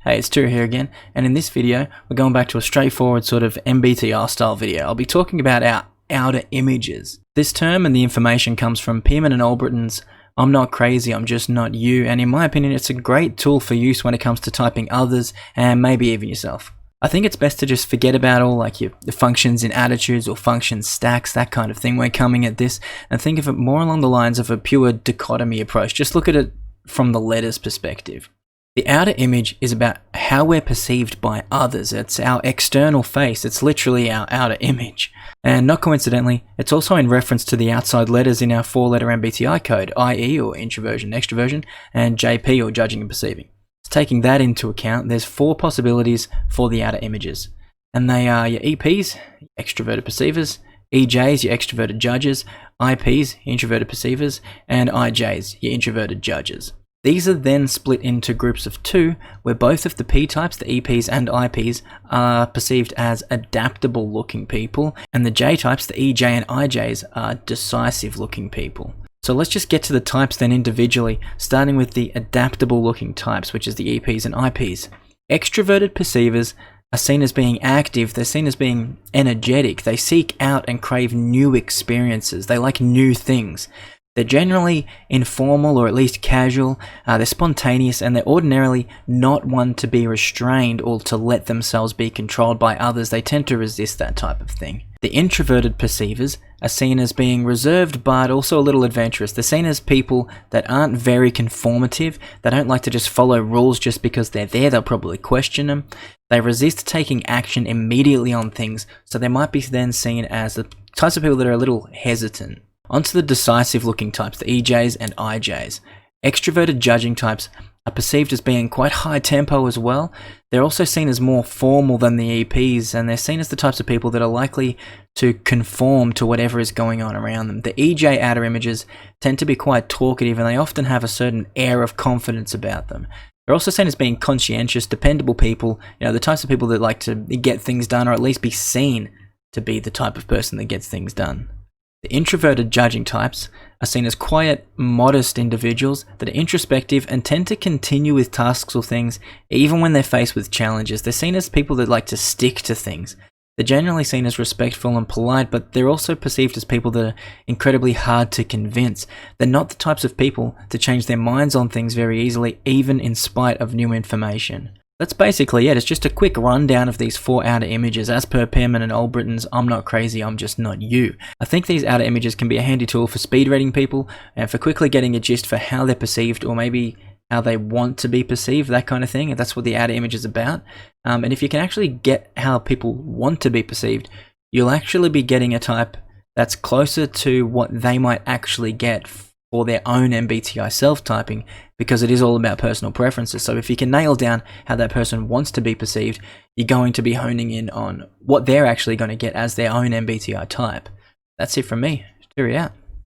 Hey, it's Tura here again, and in this video, we're going back to a straightforward sort of MBTI style video. I'll be talking about our outer images. This term and the information comes from Pearman and Albritton's "I'm not crazy, I'm just not you," and in my opinion, it's a great tool for use when it comes to typing others and maybe even yourself. I think it's best to just forget about all like your functions in attitudes or function stacks, that kind of thing when coming at this, and think of it more along the lines of a pure dichotomy approach. Just look at it from the letters perspective. The outer image is about how we're perceived by others. It's our external face. It's literally our outer image. And not coincidentally, it's also in reference to the outside letters in our 4-letter MBTI code, IE or introversion, extroversion, and JP or judging and perceiving. So taking that into account, there's 4 possibilities for the outer images. And they are your EPs, extroverted perceivers, EJs, your extroverted judges, IPs, introverted perceivers, and IJs, your introverted judges. These are then split into groups of 2, where both of the P types, the EPs and IPs, are perceived as adaptable looking people, and the J types, the EJ and IJs, are decisive looking people. So let's just get to the types then individually, starting with the adaptable looking types, which is the EPs and IPs. Extroverted perceivers are seen as being active, they're seen as being energetic, they seek out and crave new experiences, they like new things. They're generally informal or at least casual, they're spontaneous, and they're ordinarily not one to be restrained or to let themselves be controlled by others. They tend to resist that type of thing. The introverted perceivers are seen as being reserved but also a little adventurous. They're seen as people that aren't very conformative. They don't like to just follow rules just because they're there. They'll probably question them. They resist taking action immediately on things, so they might be then seen as the types of people that are a little hesitant. Onto the decisive looking types, the EJs and IJs. Extroverted judging types are perceived as being quite high tempo as well. They're also seen as more formal than the EPs, and they're seen as the types of people that are likely to conform to whatever is going on around them. The EJ outer images tend to be quite talkative, and they often have a certain air of confidence about them. They're also seen as being conscientious, dependable people, the types of people that like to get things done, or at least be seen to be the type of person that gets things done. The introverted judging types are seen as quiet, modest individuals that are introspective and tend to continue with tasks or things even when they're faced with challenges. They're seen as people that like to stick to things. They're generally seen as respectful and polite, but they're also perceived as people that are incredibly hard to convince. They're not the types of people to change their minds on things very easily, even in spite of new information. That's basically it. It's just a quick rundown of these 4 outer images as per Pearman and Albritton's "I'm not crazy, I'm just not you." I think these outer images can be a handy tool for speed reading people and for quickly getting a gist for how they're perceived, or maybe how they want to be perceived, that kind of thing. And that's what the outer image is about. And if you can actually get how people want to be perceived, you'll actually be getting a type that's closer to what they might actually get for their own MBTI self-typing, because it is all about personal preferences. So if you can nail down how that person wants to be perceived, you're going to be honing in on what they're actually going to get as their own MBTI type. That's it from me. Cheerio out.